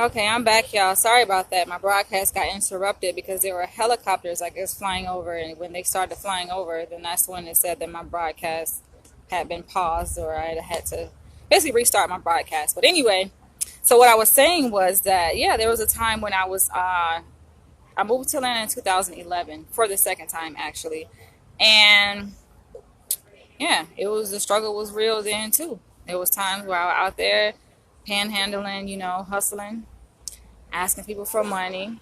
Okay, I'm back, y'all. Sorry about that. My broadcast got interrupted because there were helicopters, I guess, flying over. And when they started flying over, then that's when it said that my broadcast had been paused or I had to basically restart my broadcast. But anyway, so what I was saying was that, yeah, there was a time when I moved to Atlanta in 2011 for the second time, actually. And yeah, the struggle was real then, too. There was times where I was out there panhandling, hustling, asking people for money.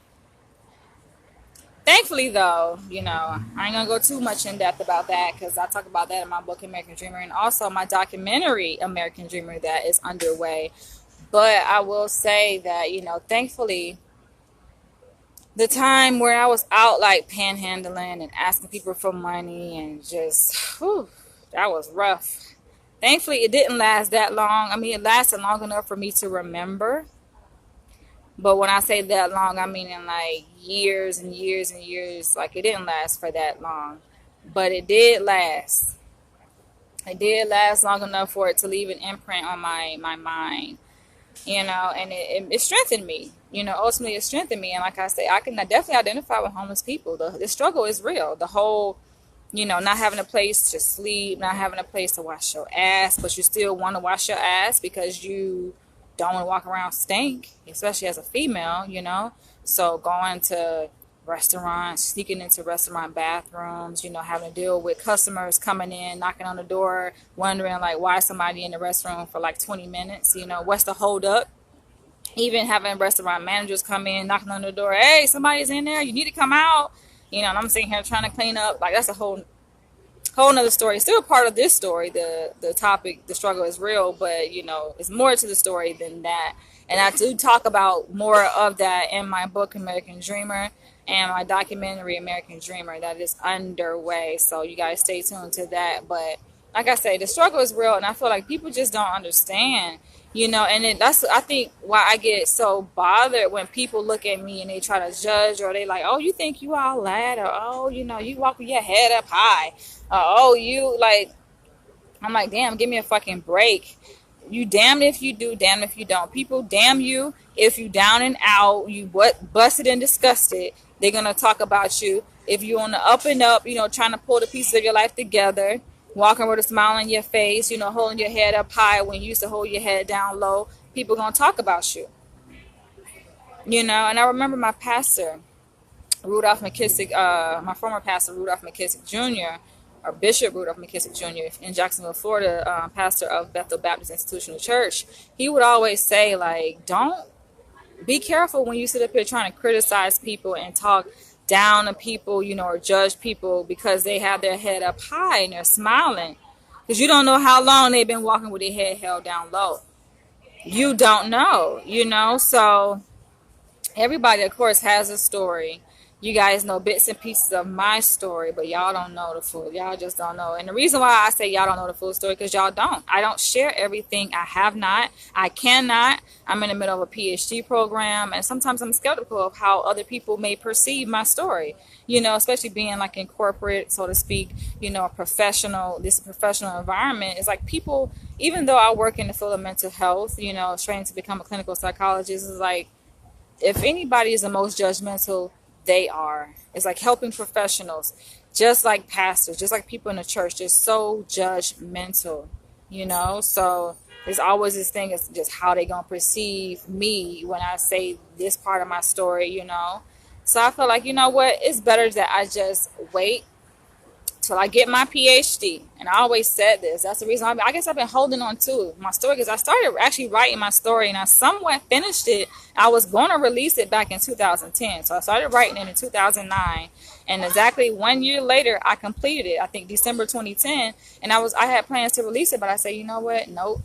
Thankfully, though, I ain't gonna go too much in depth about that because I talk about that in my book, American Dreamer, and also my documentary, American Dreamer, that is underway. But I will say that, thankfully, the time where I was out like panhandling and asking people for money and just, whew, that was rough. Thankfully, it didn't last that long. I mean, it lasted long enough for me to remember. But when I say that long, I mean in like years and years and years. Like it didn't last for that long, but it did last. It did last long enough for it to leave an imprint on my mind, and it strengthened me. Ultimately it strengthened me. And like I say, I can definitely identify with homeless people. The struggle is real. The whole, not having a place to sleep, not having a place to wash your ass, but you still want to wash your ass because you don't want to walk around stink, especially as a female. So going to restaurants, sneaking into restaurant bathrooms, having to deal with customers coming in, knocking on the door, wondering like why is somebody in the restroom for like 20 minutes, what's the hold up? Even having restaurant managers come in, knocking on the door, hey, somebody's in there, you need to come out. And I'm sitting here trying to clean up. Like that's a whole nother story. It's still a part of this story. The topic, the struggle is real, but it's more to the story than that. And I do talk about more of that in my book, American Dreamer, and my documentary, American Dreamer, that is underway. So you guys stay tuned to that. But like I say, the struggle is real, and I feel like people just don't understand. That's I think why I get so bothered when people look at me and they try to judge, or they like, oh, you think you all that, or oh, you walk with your head up high, oh, you like, I'm like, damn, give me a fucking break. You damned if you do, damned if you don't. People damn you if you down and out, you busted and disgusted. They're gonna talk about you. If you on the up and up, trying to pull the pieces of your life together, walking with a smile on your face, holding your head up high when you used to hold your head down low, people gonna talk about you. And I remember my pastor, Rudolph McKissick, my former pastor, Rudolph McKissick Jr., or Bishop Rudolph McKissick Jr. in Jacksonville, Florida, pastor of Bethel Baptist Institutional Church. He would always say, like, don't be careful when you sit up here trying to criticize people and talk down to people, or judge people because they have their head up high and they're smiling. Because you don't know how long they've been walking with their head held down low. You don't know, So everybody, of course, has a story. You guys know bits and pieces of my story, but y'all don't know the full. Y'all just don't know. And the reason why I say y'all don't know the full story, because y'all don't. I don't share everything. I have not. I cannot. I'm in the middle of a PhD program, and sometimes I'm skeptical of how other people may perceive my story, especially being like in corporate, so to speak, this professional environment. It's like people, even though I work in the field of mental health, trained to become a clinical psychologist, is like, if anybody is the most judgmental, they are. It's like helping professionals, just like pastors, just like people in the church, they're so judgmental, So there's always this thing, it's just how they gonna perceive me when I say this part of my story, So I feel like, what, it's better that I just wait till I get my PhD. And I always said this. That's the reason I guess I've been holding on to my story, because I started actually writing my story and I somewhat finished it. I was going to release it back in 2010. So I started writing it in 2009. And exactly 1 year later, I completed it, I think December 2010. And I had plans to release it, but I said, you know what? Nope.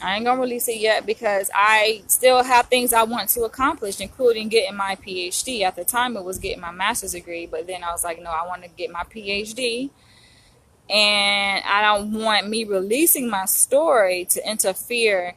I ain't going to release it yet because I still have things I want to accomplish, including getting my PhD. At the time, it was getting my master's degree, but then I was like, no, I want to get my PhD. And I don't want me releasing my story to interfere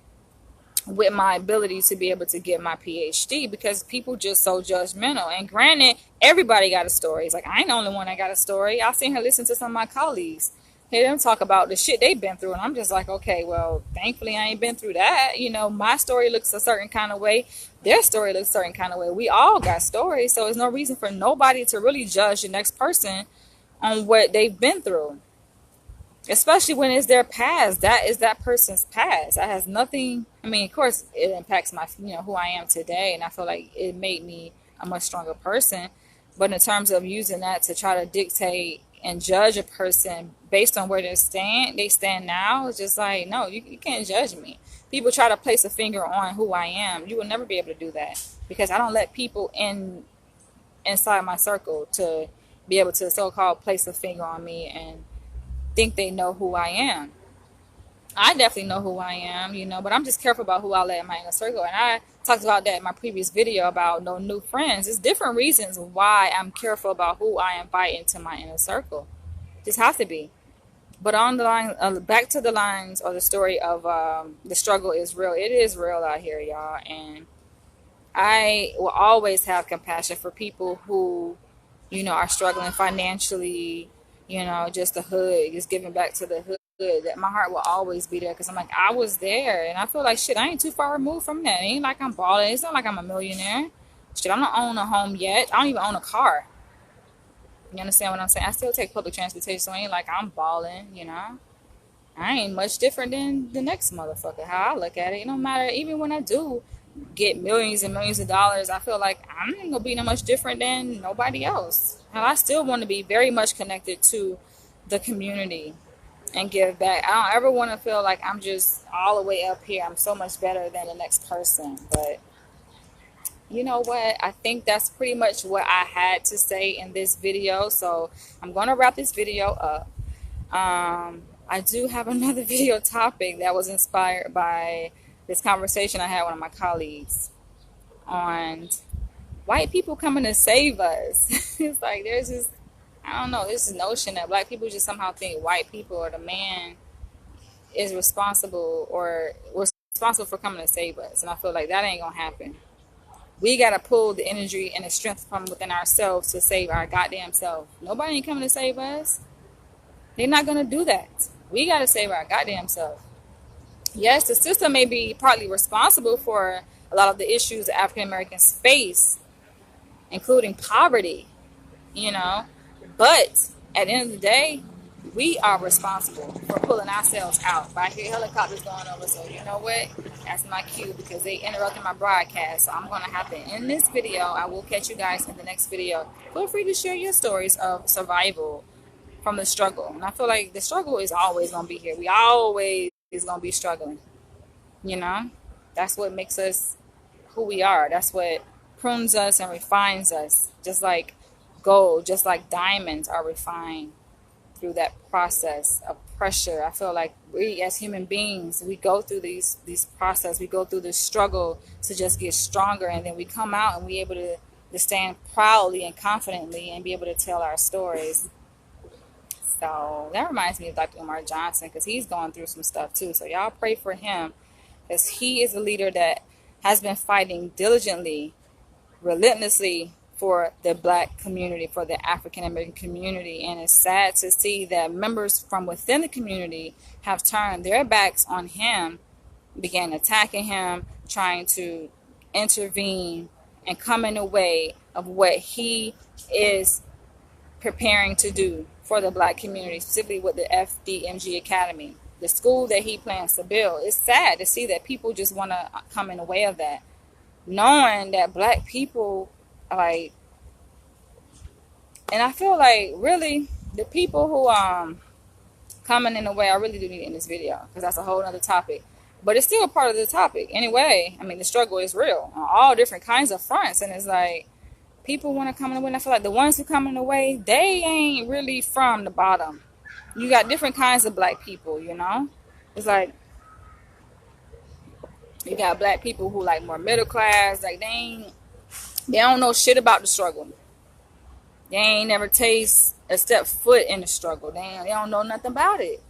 with my ability to be able to get my PhD, because people just so judgmental. And granted, everybody got a story. It's like, I ain't the only one that got a story. I've seen her listen to some of my colleagues. hear them talk about the shit they've been through, and I'm just like, okay, well, thankfully I ain't been through that. You know, my story looks a certain kind of way, their story looks a certain kind of way. We all got stories, so there's no reason for nobody to really judge the next person on what they've been through, especially when it's their past. That is that person's past. That has nothing. I mean, of course it impacts my, you know, who I am today, and I feel like it made me a much stronger person. But in terms of using that to try to dictate and judge a person based on where they stand now, it's just like, no, you can't judge me. People try to place a finger on who I am. You will never be able to do that, because I don't let people inside my circle to be able to so-called place a finger on me and think they know who I am. I definitely know who I am, you know, but I'm just careful about who I let in my inner circle. And I talked about that in my previous video about no new friends. There's different reasons why I'm careful about who I invite into my inner circle. Just have to be. But on the line, back to the lines or the story of the struggle is real. It is real out here, y'all. And I will always have compassion for people who, you know, are struggling financially, you know, just the hood, just giving back to the hood. That my heart will always be there, because I'm like, I was there, and I feel like shit, I ain't too far removed from that. It ain't like I'm balling. It's not like I'm a millionaire. Shit, I don't own a home yet. I don't even own a car. You understand what I'm saying? I still take public transportation, so it ain't like I'm balling, you know. I ain't much different than the next motherfucker, how I look at it. It don't matter. Even when I do get millions and millions of dollars, I feel like I'm not gonna be no much different than nobody else. And I still want to be very much connected to the community and give back. I don't ever want to feel like I'm just all the way up here. I'm so much better than the next person. But you know what? I think that's pretty much what I had to say in this video. So I'm going to wrap this video up. I do have another video topic that was inspired by this conversation I had with one of my colleagues on white people coming to save us. It's like there's this, I don't know, this notion that black people just somehow think white people or the man is responsible or was responsible for coming to save us. And I feel like that ain't gonna happen. We gotta pull the energy and the strength from within ourselves to save our goddamn self. Nobody ain't coming to save us. They're not gonna do that. We gotta save our goddamn self. Yes, the system may be partly responsible for a lot of the issues that African Americans face, including poverty, you know. But at the end of the day, we are responsible for pulling ourselves out. But I hear helicopters going over, so you know what? That's my cue, because they interrupted my broadcast. So I'm going to have to end this video. I will catch you guys in the next video. Feel free to share your stories of survival from the struggle. And I feel like the struggle is always going to be here. We always is going to be struggling. You know? That's what makes us who we are. That's what prunes us and refines us. Just like gold, just like diamonds are refined through that process of pressure. I feel like we as human beings, we go through these process, we go through this struggle to just get stronger, and then we come out and we able to stand proudly and confidently and be able to tell our stories. So that reminds me of Dr. Umar Johnson, because he's going through some stuff too. So y'all pray for him, because he is a leader that has been fighting diligently, relentlessly for the black community, for the African American community. And it's sad to see that members from within the community have turned their backs on him, began attacking him, trying to intervene and come in the way of what he is preparing to do for the black community, specifically with the FDMG Academy, the school that he plans to build. It's sad to see that people just want to come in the way of that, knowing that black people, like, and I feel like really the people who coming in the way, I really do need it in this video, because that's a whole other topic, but it's still a part of the topic anyway. I mean, the struggle is real on all different kinds of fronts, and it's like people want to come in the way, and I feel like the ones who come in the way, they ain't really from the bottom. You got different kinds of black people, you know. It's like you got black people who like more middle class, like they don't know shit about the struggle. They ain't never step foot in the struggle. They don't know nothing about it.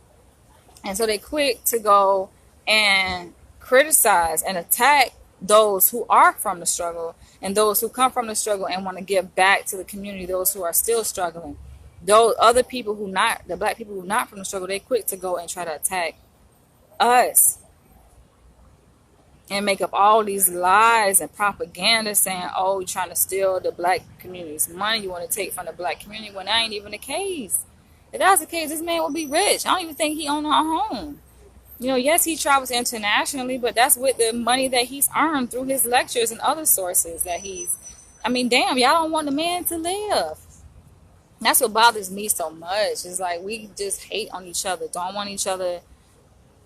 And so they quick to go and criticize and attack those who are from the struggle and those who come from the struggle and want to give back to the community, those who are still struggling. those other people who not, the black people who not from the struggle, they quick to go and try to attack us and make up all these lies and propaganda saying, oh, you're trying to steal the black community's money, you want to take from the black community, when that ain't even the case. If that was the case, this man would be rich. I don't even think he owned a home. You know, yes, he travels internationally, but that's with the money that he's earned through his lectures and other sources that he's, I mean, damn, y'all don't want the man to live. That's what bothers me so much. It's like we just hate on each other, don't want each other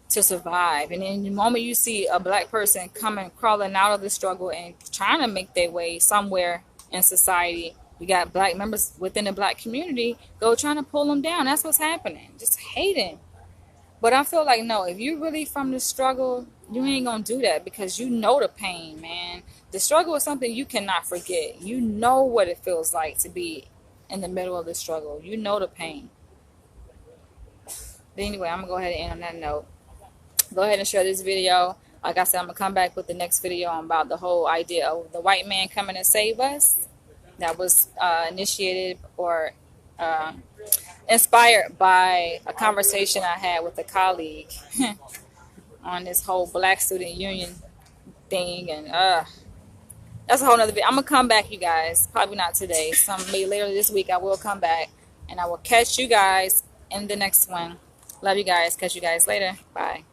to survive. And then the moment you see a black person coming, crawling out of the struggle and trying to make their way somewhere in society, we got black members within the black community go trying to pull them down. That's what's happening. Just hating. But I feel like, no, if you really from the struggle, you ain't gonna do that because you know the pain, man. The struggle is something you cannot forget. You know what it feels like to be in the middle of the struggle. You know the pain. But anyway, I'm gonna go ahead and end on that note. Go ahead and share this video. Like I said, I'm gonna come back with the next video on about the whole idea of the white man coming to save us. That was initiated or inspired by a conversation I had with a colleague on this whole Black Student Union thing, and that's a whole nother video. I'm gonna come back, you guys. Probably not today. Maybe later this week I will come back, and I will catch you guys in the next one. Love you guys. Catch you guys later. Bye.